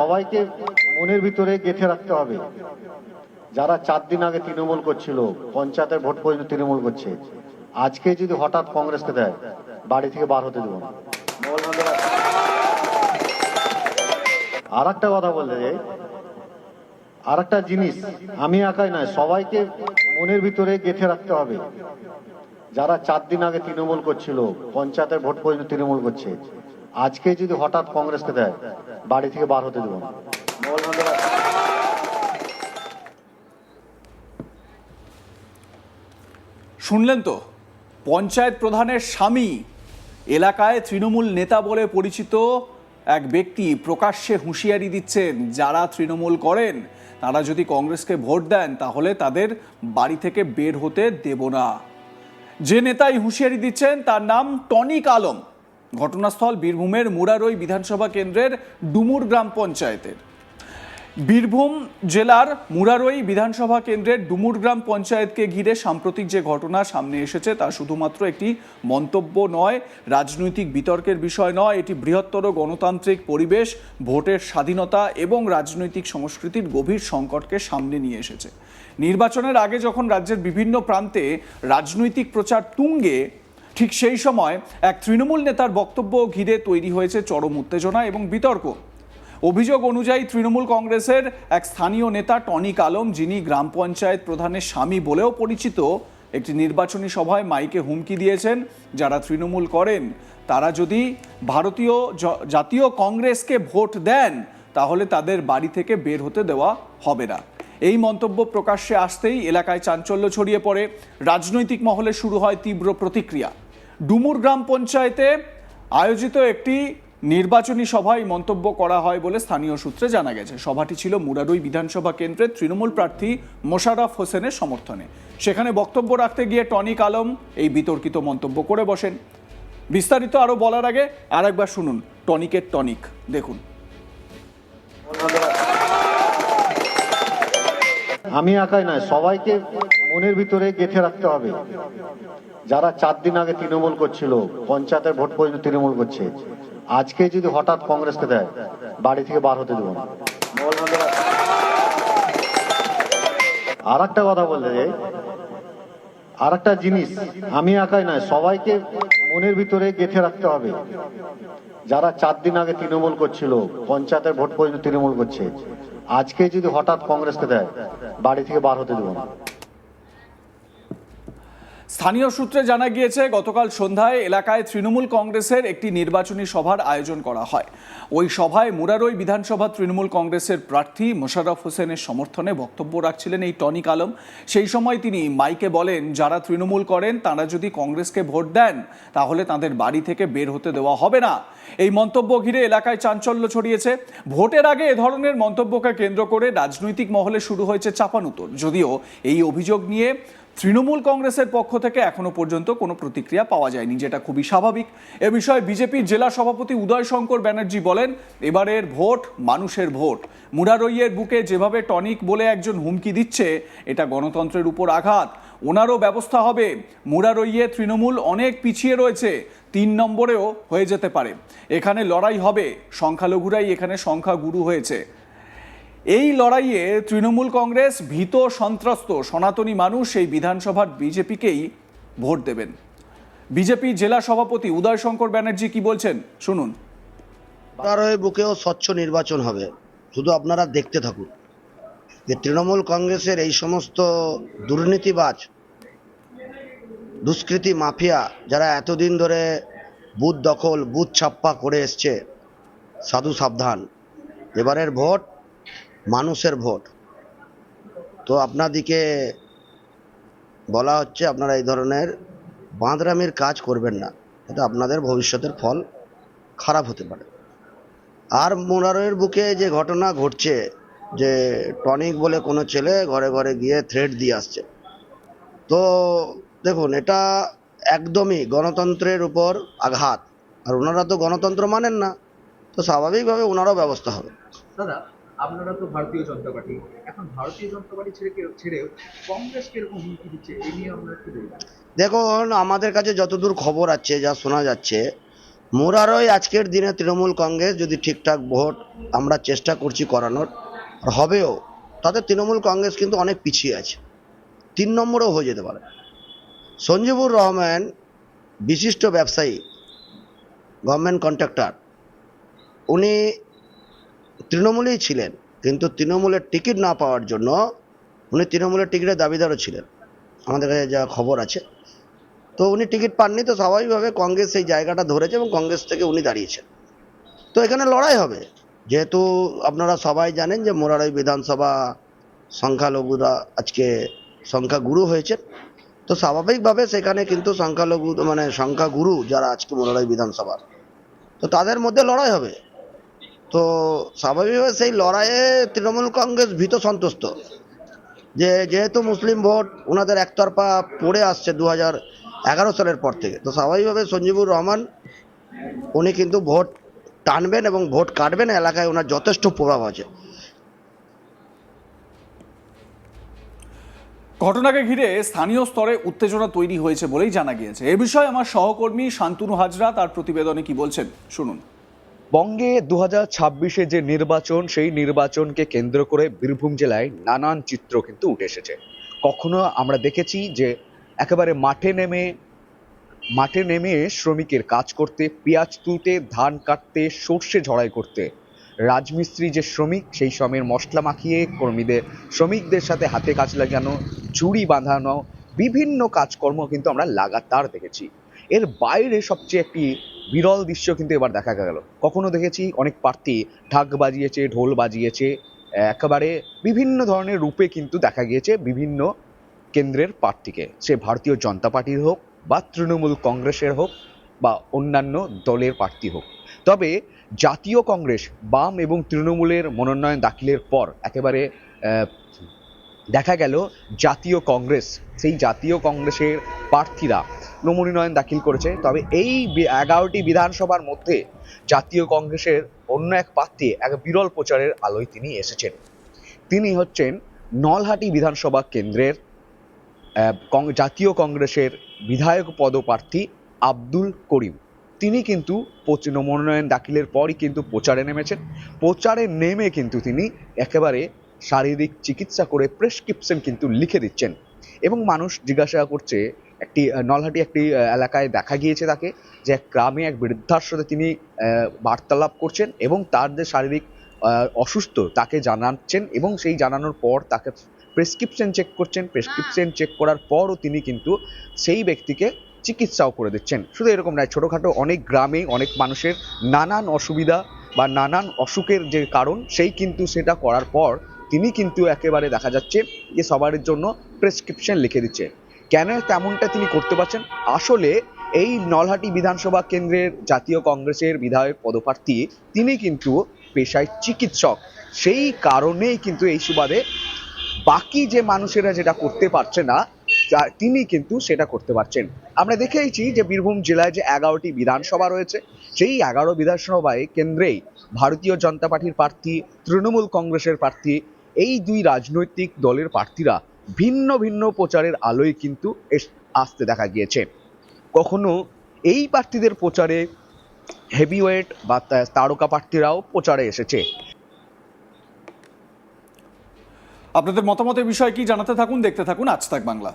সবাইকে মনের ভিতরে গেঁথে রাখতে হবে, যারা 4 দিন আগে তৃণমূল করছিল, পঞ্চায়েতের ভোট পর্যন্ত তৃণমূল করছে, আজকে যদি হঠাৎ কংগ্রেসকে দেয়, বাড়ি থেকে বার হতে দেবো না। আর একটা কথা বলতে যাই, আর একটা জিনিস, আমি একাই নয়, সবাইকে মনের ভিতরে গেঁথে রাখতে হবে, যারা 4 দিন আগে তৃণমূল করছিল, পঞ্চায়েতের ভোট পর্যন্ত তৃণমূল করছে, আজকে যদি হঠাৎ কংগ্রেসকে দেয়, বাড়ি থেকে বার হতে দেবো না। শুনলেন তো, পঞ্চায়েত প্রধানের স্বামী, এলাকায় তৃণমূল নেতা বলে পরিচিত এক ব্যক্তি প্রকাশ্যে হুঁশিয়ারি দিচ্ছেন, যারা তৃণমূল করেন তারা যদি কংগ্রেসকে ভোট দেন তাহলে তাদের বাড়ি থেকে বের হতে দেব না। যে নেতাই হুঁশিয়ারি দিচ্ছেন তার নাম টনিক আলম। ঘটনাস্থল বীরভূমের মুরারই বিধানসভা কেন্দ্রের ডুমুর গ্রাম পঞ্চায়েতের। বীরভূম জেলার মুরারই বিধানসভা কেন্দ্রের ডুমুর গ্রাম পঞ্চায়েতকে ঘিরে সাম্প্রতিক যে ঘটনা সামনে এসেছে তা শুধুমাত্র একটি মন্তব্য নয়, রাজনৈতিক বিতর্কের বিষয় নয়, এটি বৃহত্তর গণতান্ত্রিক পরিবেশ, ভোটের স্বাধীনতা এবং রাজনৈতিক সংস্কৃতির গভীর সংকটকে সামনে নিয়ে এসেছে। নির্বাচনের আগে যখন রাজ্যের বিভিন্ন প্রান্তে রাজনৈতিক প্রচার তুঙ্গে, ঠিক সেই সময় এক তৃণমূল নেতার বক্তব্য ঘিরে তৈরি হয়েছে চরম উত্তেজনা এবং বিতর্ক। অভিযোগ অনুযায়ী তৃণমূল কংগ্রেসের এক স্থানীয় নেতা টনিক আলম, যিনি গ্রাম পঞ্চায়েত প্রধানের স্বামী বলেও পরিচিত, একটি নির্বাচনী সভায় মাইকে হুমকি দিয়েছেন, যারা তৃণমূল করেন তারা যদি ভারতীয় জাতীয় কংগ্রেসকে ভোট দেন তাহলে তাদের বাড়ি থেকে বের হতে দেওয়া হবে না। এই মন্তব্য প্রকাশ্যে আসতেই এলাকায় চাঞ্চল্য ছড়িয়ে পড়ে, রাজনৈতিক মহলে শুরু হয় তীব্র প্রতিক্রিয়া। ডুমুর গ্রাম পঞ্চায়েতে আয়োজিত একটি নির্বাচনী সভায় মন্তব্য করা হয় বলে স্থানীয় সূত্রে জানা গেছে। সভাটি ছিল মুরারই বিধানসভা কেন্দ্রের তৃণমূল প্রার্থী মোশাররফ হোসেনের সমর্থনে। সেখানে বক্তব্য রাখতে গিয়ে টনিক আলম এই বিতর্কিত মন্তব্য করে বসেন। বিস্তারিত আরো বলার আগে আর একবার শুনুন টনিকের টনিক, দেখুন। আমি একাই নয়, সবাইকে মনের ভিতরে গেঁথে রাখতে হবে, যারা 4 দিন আগে তৃণমূল করছিল, পঞ্চায়েতের ভোট পর্যন্ত তৃণমূল করছে, আজকে যদি হঠাৎ কংগ্রেসকে দেয়, বাড়ি থেকে বার হতে দেবো না। আর একটা কথা বলতে যাই, আর একটা জিনিস, আমি একাই নয়, সবাইকে মনের ভিতরে গেঁথে রাখতে হবে, যারা 4 দিন আগে তৃণমূল করছিল, পঞ্চায়েতের ভোট পর্যন্ত তৃণমূল করছে, আজকে যদি হঠাৎ কংগ্রেসকে দেয়, বাড়ি থেকে বার হতে দেবো না। স্থানীয় সূত্রে জানা গিয়েছে, গতকাল সন্ধ্যায় এলাকায় তৃণমূল কংগ্রেসের একটি নির্বাচনী সভার আয়োজন করা হয়। ওই সভায় মুরারই বিধানসভা তৃণমূল কংগ্রেসের প্রার্থী মোশাররফ হোসেনের সমর্থনে বক্তব্য রাখছিলেন এই টনিক আলম। সেই সময় তিনি মাইকে বলেন, যারা তৃণমূল করেন তারা যদি কংগ্রেসকে ভোট দেন তাহলে তাদের বাড়ি থেকে বের হতে দেওয়া হবে না। এই মন্তব্য ঘিরে এলাকায় চাঞ্চল্য ছড়িয়েছে। ভোটের আগে এ ধরনের মন্তব্যকে কেন্দ্র করে রাজনৈতিক মহলে শুরু হয়েছে চাপানুতর। যদিও এই অভিযোগ নিয়ে তৃণমূল কংগ্রেসের পক্ষ থেকে এখনো পর্যন্ত কোনো প্রতিক্রিয়া পাওয়া যায়নি, যেটা খুবই স্বাভাবিক। এ বিষয়ে বিজেপির জেলা সভাপতি উদয় শঙ্কর ব্যানার্জি বলেন, এবারের ভোট মানুষের ভোট। মুরারইয়ের বুকে যেভাবে টনিক বলে একজন হুমকি দিচ্ছে, এটা গণতন্ত্রের উপর আঘাত। ওনারও ব্যবস্থা হবে। মুরারইয়ে তৃণমূল অনেক পিছিয়ে রয়েছে, 3 নম্বরেও হয়ে যেতে পারে। এখানে লড়াই হবে, সংখ্যালঘুরাই এখানে সংখ্যাগুরু হয়েছে। এই লড়াইয়ে তৃণমূল কংগ্রেস ভীত সন্ত্রস্ত সনাতনী মানুষ এই বিধানসভার বিজেপিকেই ভোট দেবেন। বিজেপি জেলা সভাপতি উদয় শঙ্কর ব্যানার্জি কি বলছেন শুনুন। মুরারই বুকেও স্বচ্ছ নির্বাচন হবে, শুধু আপনারা দেখতে থাকুন যে তৃণমূল কংগ্রেসের এই সমস্ত দুর্নীতিবাজ, দুষ্কৃতী মাফিয়া যারা এতদিন ধরে বুথ দখল, বুথ ছাপ্পা করে এসছে, সাধু সাবধান। এবারের ভোট মানুষের ভোট। তো আপনাদিকে বলা হচ্ছে, আপনারা এই ধরনের বাঁদরামির কাজ করবেন না, এটা আপনাদের ভবিষ্যতের ফল খারাপ হতে পারে। আর মুরারইয়ের বুকে যে ঘটনা ঘটছে, যে টনিক বলে কোনো ছেলে ঘরে ঘরে গিয়ে থ্রেট দিয়ে আসছে, তো দেখুন এটা একদমই গণতন্ত্রের উপর আঘাত। আর ওনারা তো গণতন্ত্র মানেন না, তো স্বাভাবিকভাবে ওনারও ব্যবস্থা হবে। দাদা, আপনারা তো ভারতীয় জনতা পার্টি, এখন ভারতীয় জনতা পার্টি ছেড়ে কংগ্রেস কিরকম হুমকি দিচ্ছে, এই নিয়ে আপনারা কি বলবেন? দেখুন, আমাদের কাছে যতদূর খবর আছে, যা শোনা যাচ্ছে, মোরারই আজকের দিনে তৃণমূল কংগ্রেস যদি ঠিকঠাক ভোট আমরা চেষ্টা করছি করানোর, আর হবেও, তাতে তৃণমূল কংগ্রেস কিন্তু অনেক পিছিয়ে আছে, 3 নম্বরেও হয়ে যেতে পারে। সঞ্জীবুর রহমান বিশিষ্ট ব্যবসায়ী, গভর্নমেন্ট কন্ট্রাক্টর, উনি তৃণমূলেই ছিলেন, কিন্তু তৃণমূলের টিকিট না পাওয়ার জন্য উনি তৃণমূলের টিকিটের দাবিদারও ছিলেন, আমাদের কাছে যা খবর আছে। তো উনি টিকিট পাননি, তো স্বাভাবিকভাবে কংগ্রেস সেই জায়গাটা ধরেছে এবং কংগ্রেস থেকে উনি দাঁড়িয়েছেন। তো এখানে লড়াই হবে, যেহেতু আপনারা সবাই জানেন যে মোরারই বিধানসভা সংখ্যালঘুরা আজকে সংখ্যাগুরু হয়েছে। তো স্বাভাবিকভাবে সেখানে কিন্তু সংখ্যালঘু মানে সংখ্যাগুরু যারা আজকে মোরারই বিধানসভার, তো তাদের মধ্যে লড়াই হবে। তো স্বাভাবিকভাবে সেই লড়াইয়ে তৃণমূল কংগ্রেস ভীত সন্তুষ্ট যে যেহেতু মুসলিম ভোট ওনাদের একতরফা পড়ে আসছে 2011 সালের পর থেকে, তো স্বাভাবিকভাবে সঞ্জীবুর রহমান উনি কিন্তু ভোট টানবেন এবং ভোট কাটবেন, এলাকায় ওনার যথেষ্ট প্রভাব আছে। ঘটনাকে ঘিরে স্থানীয় স্তরে উত্তেজনা তৈরি হয়েছে বলেই জানা গিয়েছে। এ বিষয়ে আমার সহকর্মী শান্তনু হাজরা তার প্রতিবেদনে কি বলছেন শুনুন। বঙ্গে 2026-এ যে নির্বাচন, সেই নির্বাচনকে কেন্দ্র করে বীরভূম জেলায় নানান চিত্র কিন্তু উঠে এসেছে। কখনো আমরা দেখেছি যে একেবারে মাঠে নেমে শ্রমিকের কাজ করতে, পেঁয়াজ তুলতে, ধান কাটতে, সর্ষে ঝাড়াই করতে, রাজমিস্ত্রি যে শ্রমিক, সেই সময়ের মশলা মাখিয়ে শ্রমিকদের সাথে হাতে কাজ লাগানো, ঝুড়ি বাঁধানো, বিভিন্ন কাজকর্ম কিন্তু আমরা লাগাতার দেখেছি। এর বাইরে সবচেয়ে একটি বিরল দৃশ্য কিন্তু এবার দেখা গেল। কখনো দেখেছি অনেক প্রার্থী ঢাক বাজিয়েছে, ঢোল বাজিয়েছে, একেবারে বিভিন্ন ধরনের রূপে কিন্তু দেখা গিয়েছে বিভিন্ন কেন্দ্রের প্রার্থীকে, সে ভারতীয় জনতা পার্টির হোক বা তৃণমূল কংগ্রেসের হোক বা অন্যান্য দলের প্রার্থী হোক। তবে জাতীয় কংগ্রেস, বাম এবং তৃণমূলের মনোনয়ন দাখিলের পর একেবারে দেখা গেল জাতীয় কংগ্রেস, সেই জাতীয় কংগ্রেসের প্রার্থীরা মনোনয়ন দাখিল করেছে। তবে এই 11টি বিধানসভার মধ্যে জাতীয় কংগ্রেসের অন্য এক প্রার্থী এক বিরল প্রচারের আলোয় তিনি এসেছেন। তিনি হচ্ছেন নলহাটি বিধানসভা কেন্দ্রের জাতীয় কংগ্রেসের বিধায়ক পদপ্রার্থী আব্দুল করিম। তিনি কিন্তু মনোনয়ন দাখিলের পরই কিন্তু প্রচারে নেমেছেন। প্রচারে নেমে কিন্তু তিনি একেবারে শারীরিক চিকিৎসা করে প্রেসক্রিপশন কিন্তু লিখে দিচ্ছেন এবং মানুষ জিজ্ঞাসা করছে, নলহাটি একটি এলাকায় দেখা গিয়েছে তাকে, যে এক গ্রামে এক বৃদ্ধার সাথে তিনি বার্তালাপ করছেন এবং তার যে শারীরিক অসুস্থ তাকে জানাচ্ছেন এবং সেই জানানোর পর তাকে প্রেসক্রিপশন চেক করছেন। প্রেসক্রিপশন চেক করার পরও তিনি কিন্তু সেই ব্যক্তিকে চিকিৎসাও করে দিচ্ছেন। শুধু এরকম নয়, ছোটোখাটো অনেক গ্রামে অনেক মানুষের নানান অসুবিধা বা নানান অসুখের যে কারণ, সেই কিন্তু সেটা করার পর তিনি কিন্তু একেবারে দেখা যাচ্ছে যে সবার জন্য প্রেসক্রিপশন লিখে দিচ্ছে। কেন তেমনটা তিনি করতে পারছেন? আসলে এই নলহাটি বিধানসভা কেন্দ্রের জাতীয় কংগ্রেসের বিধায়ক পদপ্রার্থী তিনি কিন্তু পেশায় চিকিৎসক, সেই কারণেই কিন্তু এই সুবাদে বাকি যে মানুষেরা যেটা করতে পারছে না তিনি কিন্তু সেটা করতে পারছেন। আমরা দেখেইছি যে বীরভূম জেলায় যে 11টি বিধানসভা রয়েছে, সেই 11 বিধানসভায় কেন্দ্রেই ভারতীয় জনতা পার্টির প্রার্থী, তৃণমূল কংগ্রেসের প্রার্থী, এই দুই রাজনৈতিক দলের প্রার্থীরা ভিন্ন ভিন্ন প্রচারের আলোয় কিন্তু আসতে দেখা গিয়েছে। কখনো এই প্রার্থীদের প্রচারে হেভিওয়েট বা তারকা প্রার্থীরাও প্রচারে এসেছে। আপনাদের মতামতের বিষয় কি জানাতে থাকুন, দেখতে থাকুন আজ তাক বাংলা।